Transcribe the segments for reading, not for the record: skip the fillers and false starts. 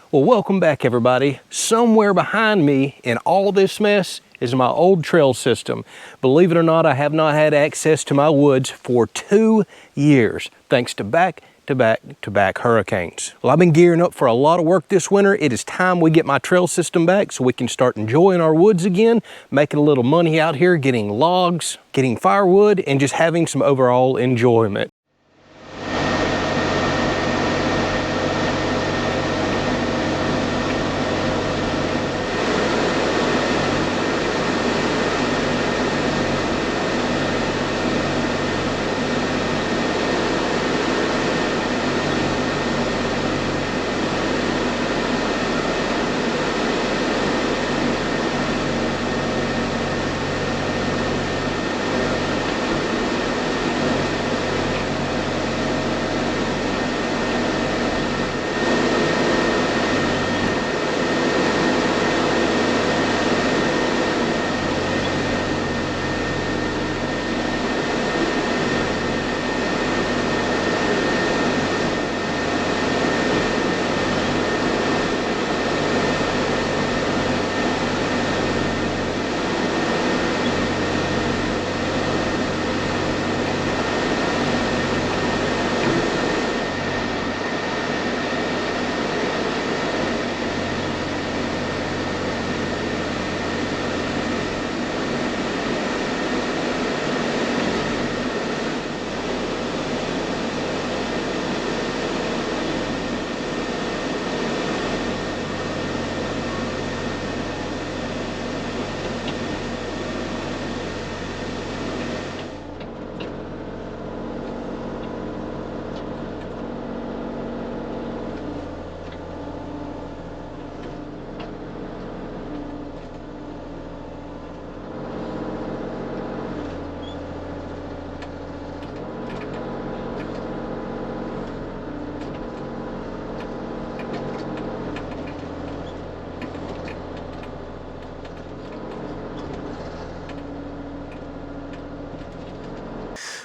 Well, welcome back everybody. Somewhere behind me in all this mess is my old trail system. Believe it or not, I have not had access to my woods for 2 years, thanks to back-to-back hurricanes. Well, I've been gearing up for a lot of work this winter. It is time we get my trail system back so we can start enjoying our woods again, making a little money out here, getting logs, getting firewood, and just having some overall enjoyment.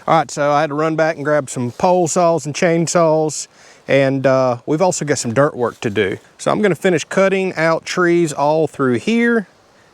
All right, so I had to run back and grab some pole saws and chainsaws, and we've also got some dirt work to do. So I'm gonna finish cutting out trees all through here.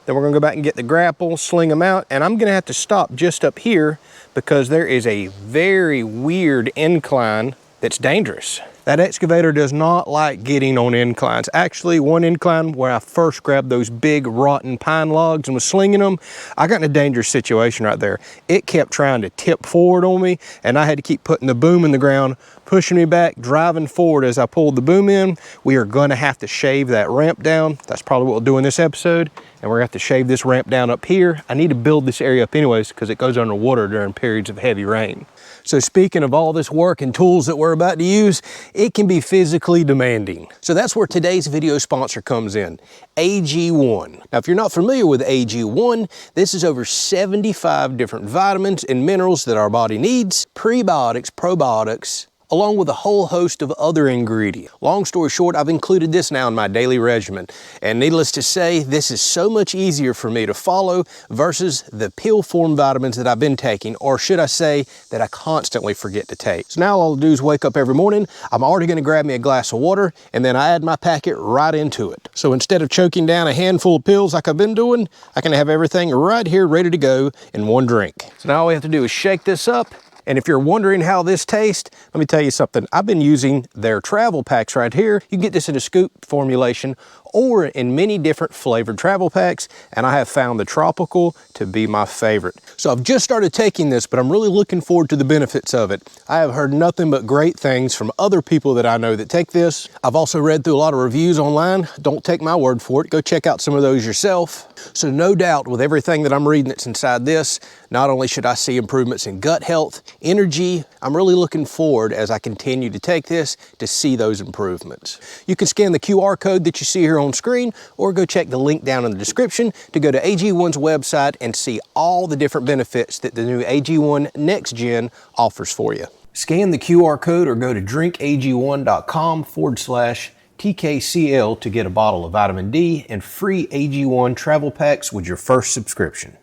Then we're gonna go back and get the grapple, sling them out, and I'm gonna have to stop just up here because there is a very weird incline that's dangerous. That excavator does not like getting on inclines. Actually, one incline where I first grabbed those big rotten pine logs and was slinging them, I got in a dangerous situation right there. It kept trying to tip forward on me, and I had to keep putting the boom in the ground, pushing me back, driving forward as I pulled the boom in. We are gonna have to shave that ramp down. That's probably what we'll do in this episode. And we're gonna have to shave this ramp down up here. I need to build this area up anyways because it goes underwater during periods of heavy rain. So speaking of all this work and tools that we're about to use, it can be physically demanding. So that's where today's video sponsor comes in, AG1. Now, if you're not familiar with AG1, this is over 75 different vitamins and minerals that our body needs, prebiotics, probiotics, along with a whole host of other ingredients. Long story short, I've included this now in my daily regimen. And needless to say, this is so much easier for me to follow versus the pill form vitamins that I've been taking, or should I say that I constantly forget to take. So now all I'll do is wake up every morning, I'm already gonna grab me a glass of water, and then I add my packet right into it. So instead of choking down a handful of pills like I've been doing, I can have everything right here ready to go in one drink. So now all we have to do is shake this up. And if you're wondering how this tastes, let me tell you something. I've been using their travel packs right here. You can get this in a scoop formulation or in many different flavored travel packs, and I have found the tropical to be my favorite. So I've just started taking this, but I'm really looking forward to the benefits of it. I have heard nothing but great things from other people that I know that take this. I've also read through a lot of reviews online. Don't take my word for it. Go check out some of those yourself. So no doubt with everything that I'm reading that's inside this, not only should I see improvements in gut health, energy, I'm really looking forward as I continue to take this to see those improvements. You can scan the QR code that you see here on screen, or go check the link down in the description to go to AG1's website and see all the different benefits that the new AG1 Next Gen offers for you. Scan the QR code or go to drinkag1.com/TKCL to get a bottle of vitamin D and free AG1 travel packs with your first subscription.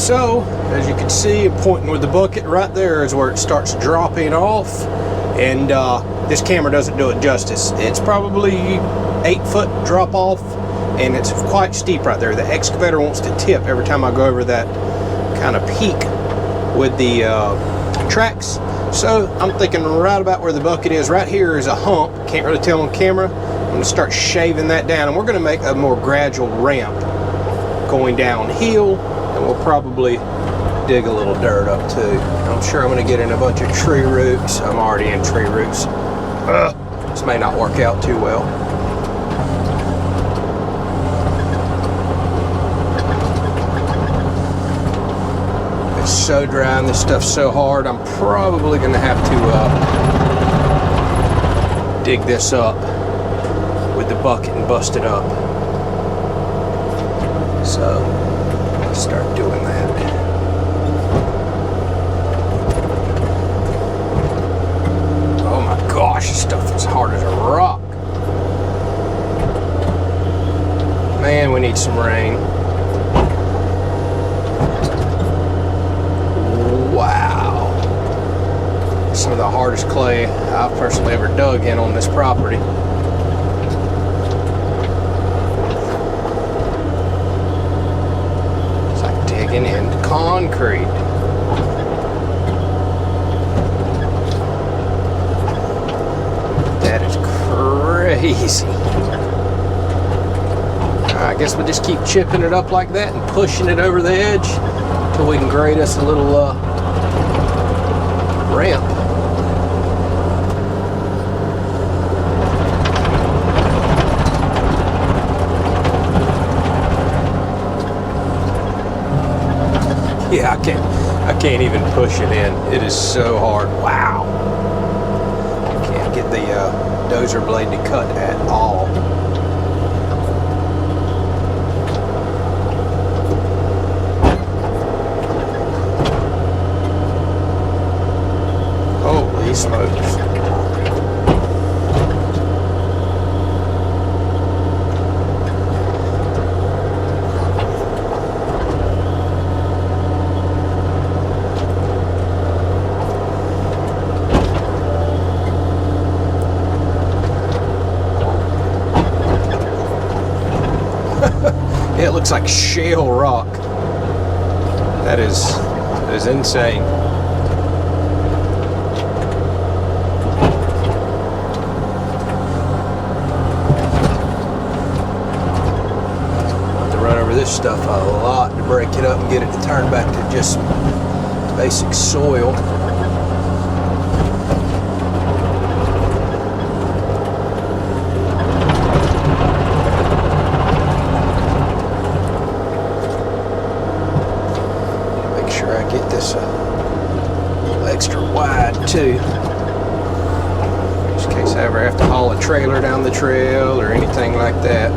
So, as you can see, I'm pointing with the bucket right there is where it starts dropping off. And this camera doesn't do it justice. It's probably 8-foot drop off, and it's quite steep right there. The excavator wants to tip every time I go over that kind of peak with the tracks. So I'm thinking right about where the bucket is. Right here is a hump. Can't really tell on camera. I'm going to start shaving that down, and we're going to make a more gradual ramp going downhill, and we'll probably dig a little dirt up too. I'm sure I'm going to get in a bunch of tree roots. I'm already in tree roots. This may not work out too well. It's so dry and this stuff's so hard, I'm probably going to have to dig this up with the bucket and bust it up. So let's start doing that. Oh my gosh, this stuff is hard as a rock. Man, we need some rain. Wow. Some of the hardest clay I've personally ever dug in on this property. It's like digging into concrete. That is crazy. I guess we'll just keep chipping it up like that and pushing it over the edge until we can grade us a little ramp. Yeah, I can't even push it in. It is so hard. Wow. Can't get the dozer blade to cut at all. Holy smokes. It looks like shale rock. That is insane. This stuff a lot to break it up and get it to turn back to just basic soil. Make sure I get this a little extra wide too, just in case I ever have to haul a trailer down the trail or anything like that.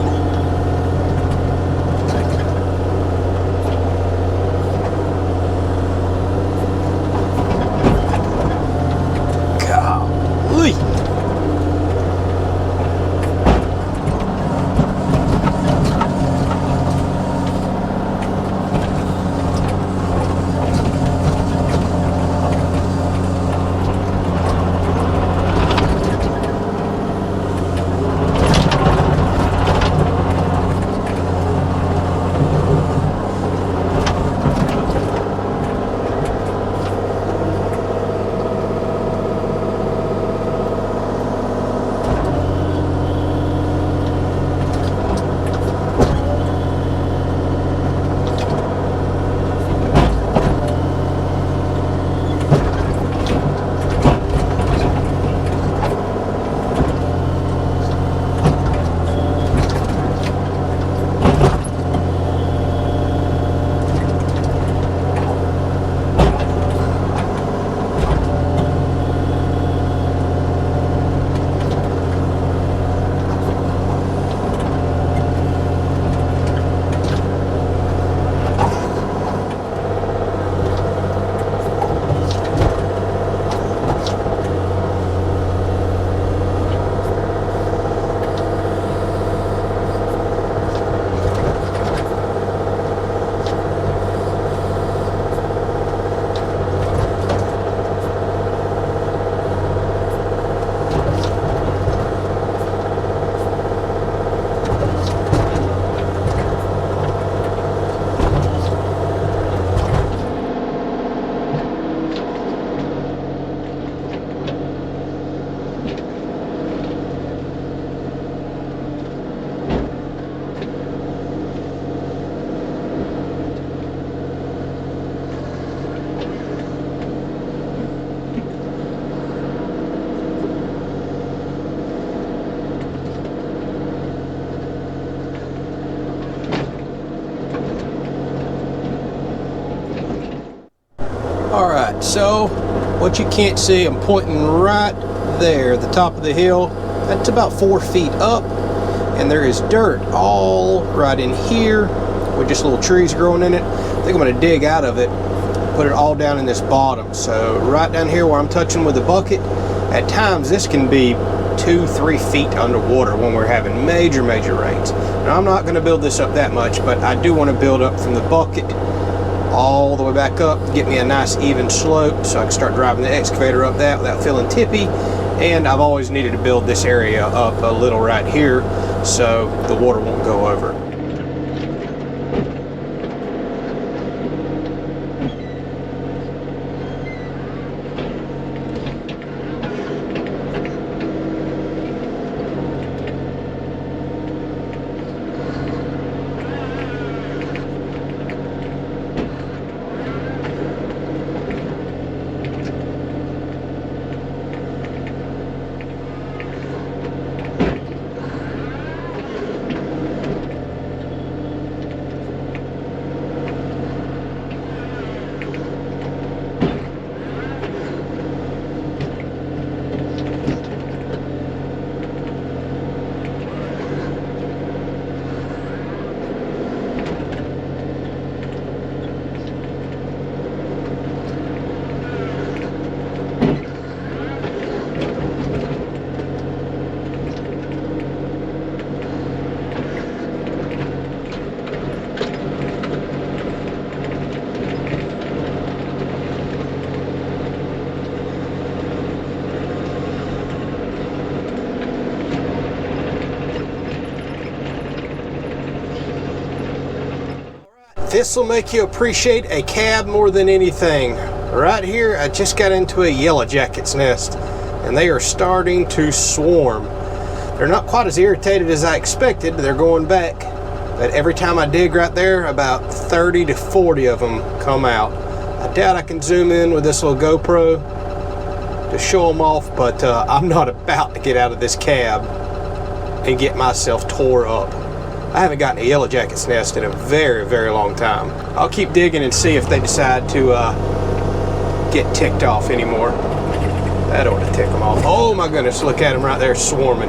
So what you can't see, I'm pointing right there, the top of the hill. That's about 4 feet up, and there is dirt all right in here with just little trees growing in it. I think I'm going to dig out of it, put it all down in this bottom. So right down here where I'm touching with the bucket, at times this can be 2-3 feet underwater when we're having major rains. Now I'm not going to build this up that much, but I do want to build up from the bucket all the way back up to get me a nice even slope so I can start driving the excavator up that without feeling tippy. And I've always needed to build this area up a little right here so the water won't go over. This will make you appreciate a cab more than anything. Right here, I just got into a yellow jacket's nest, and they are starting to swarm. They're not quite as irritated as I expected. They're going back, but every time I dig right there, about 30 to 40 of them come out. I doubt I can zoom in with this little GoPro to show them off, but I'm not about to get out of this cab and get myself tore up. I haven't gotten a yellow jacket's nest in a very long time. I'll keep digging and see if they decide to get ticked off anymore. That ought to tick them off. Oh my goodness, look at them right there swarming.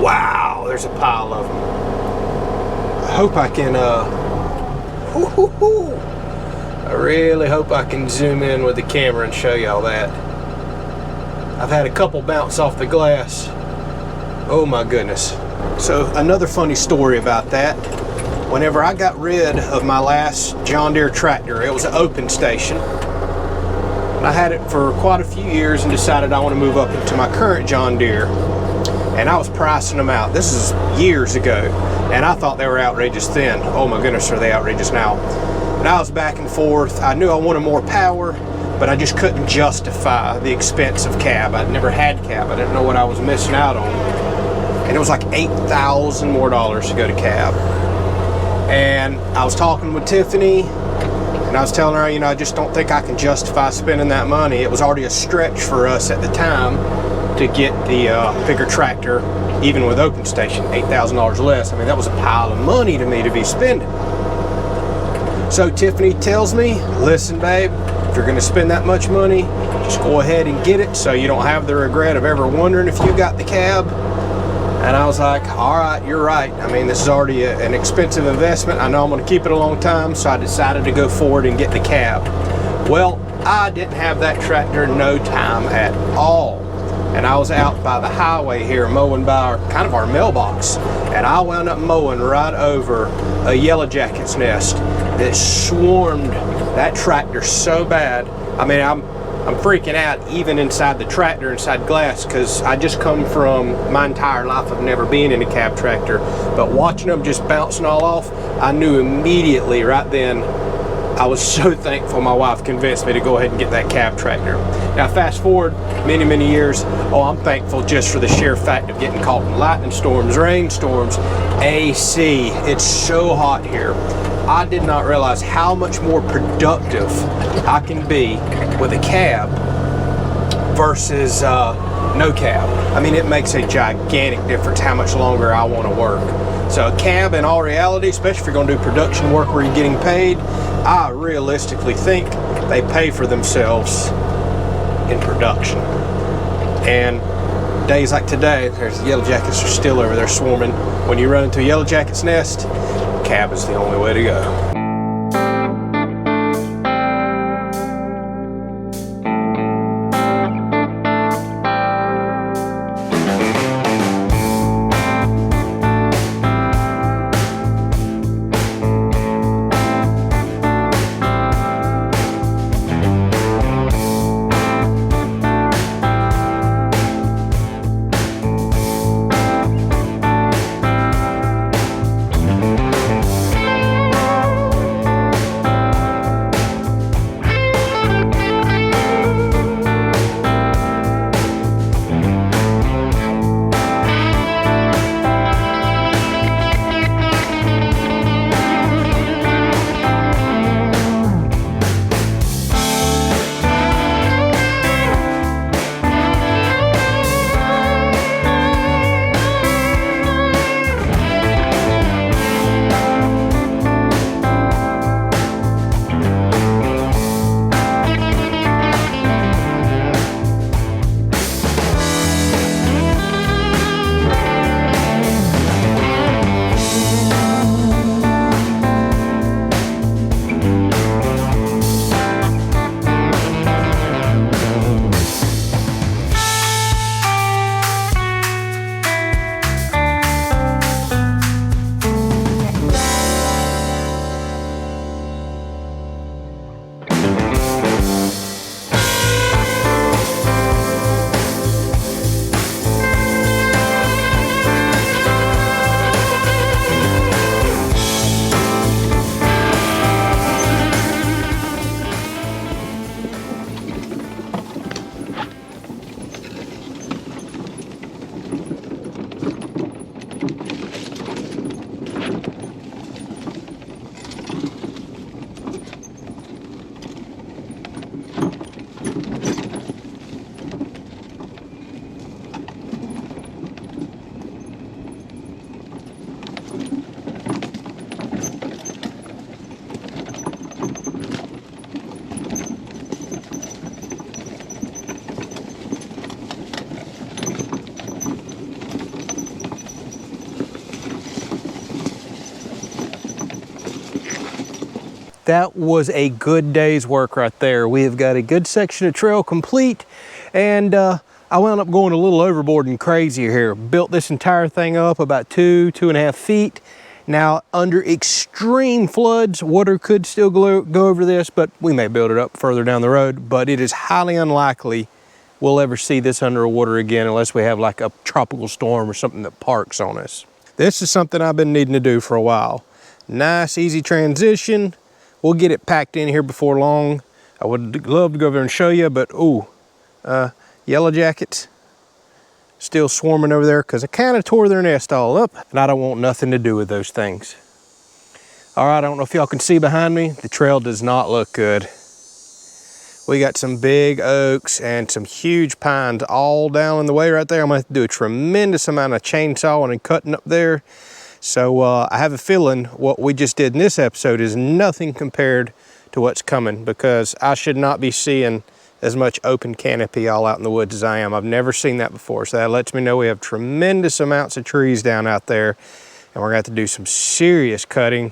Wow, there's a pile of them. I hope I can, I really hope I can zoom in with the camera and show y'all that. I've had a couple bounce off the glass. Oh my goodness. So another funny story about that, whenever I got rid of my last John Deere tractor, it was an open station. I had it for quite a few years and decided I want to move up into my current John Deere. And I was pricing them out. This is years ago, and I thought they were outrageous then. Oh my goodness, are they outrageous now. And I was back and forth. I knew I wanted more power, but I just couldn't justify the expense of cab. I'd never had cab. I didn't know what I was missing out on. And it was like $8,000 more to go to cab. And I was talking with Tiffany, and I was telling her, you know, I just don't think I can justify spending that money. It was already a stretch for us at the time to get the bigger tractor, even with open station, $8,000 less. I mean, that was a pile of money to me to be spending. So Tiffany tells me, listen, babe, if you're gonna spend that much money, just go ahead and get it so you don't have the regret of ever wondering if you got the cab. And I was like, all right, you're right. I mean, this is already an expensive investment. I know I'm gonna keep it a long time, so I decided to go forward and get the cab. Well, I didn't have that tractor no time at all. And I was out by the highway here mowing by kind of our mailbox. And I wound up mowing right over a yellow jacket's nest that swarmed that tractor so bad. I mean, I'm freaking out even inside the tractor, inside glass, because I just come from my entire life of never being in a cab tractor. But watching them just bouncing all off, I knew immediately right then. I was so thankful my wife convinced me to go ahead and get that cab tractor. Now fast forward many years, I'm thankful just for the sheer fact of getting caught in lightning storms, rainstorms, AC. It's so hot here. I did not realize how much more productive I can be with a cab versus no cab. I mean, it makes a gigantic difference how much longer I want to work. So a cab, in all reality, especially if you're going to do production work where you're getting paid, I realistically think they pay for themselves in production. And days like today, there's yellow jackets are still over there swarming. When you run into a yellow jacket's nest, cab is the only way to go. That was a good day's work right there. We have got a good section of trail complete, and I wound up going a little overboard and crazy here. Built this entire thing up about 2.5 feet. Now, under extreme floods, water could still go over this, but we may build it up further down the road, but it is highly unlikely we'll ever see this underwater again unless we have like a tropical storm or something that parks on us. This is something I've been needing to do for a while. Nice, easy transition. We'll get it packed in here before long. I would love to go over there and show you, but ooh, yellow jackets still swarming over there because I kind of tore their nest all up, and I don't want nothing to do with those things. All right, I don't know if y'all can see behind me. The trail does not look good. We got some big oaks and some huge pines all down in the way right there. I'm gonna have to do a tremendous amount of chainsawing and cutting up there. So I have a feeling what we just did in this episode is nothing compared to what's coming, because I should not be seeing as much open canopy all out in the woods as I am. I've never seen that before. So that lets me know we have tremendous amounts of trees down out there, and we're gonna have to do some serious cutting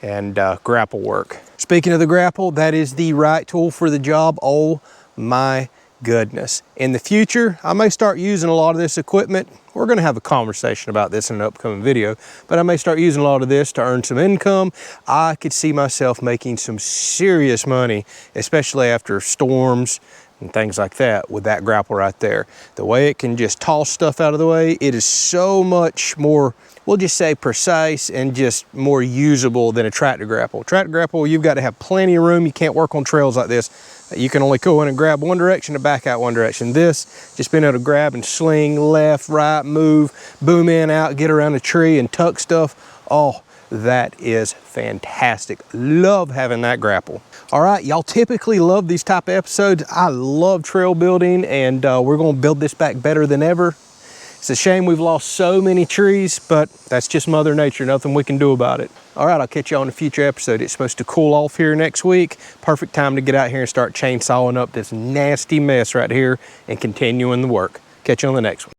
and grapple work. Speaking of the grapple, that is the right tool for the job. Oh my goodness. In the future, I may start using a lot of this equipment. We're gonna have a conversation about this in an upcoming video, but I may start using a lot of this to earn some income. I could see myself making some serious money, especially after storms and things like that, with that grapple right there. The way it can just toss stuff out of the way, it is so much more, we'll just say precise and just more usable than a tractor grapple. Tractor grapple, you've got to have plenty of room. You can't work on trails like this. You can only go in and grab one direction and back out one direction. This, just being able to grab and sling left, right, move, boom in, out, get around a tree and tuck stuff. Oh, that is fantastic. Love having that grapple. All right, y'all typically love these type of episodes. I love trail building, and we're gonna build this back better than ever. It's a shame we've lost so many trees, but that's just Mother Nature, nothing we can do about it. All right, I'll catch you on a future episode. It's supposed to cool off here next week. Perfect time to get out here and start chainsawing up this nasty mess right here and continuing the work. Catch you on the next one.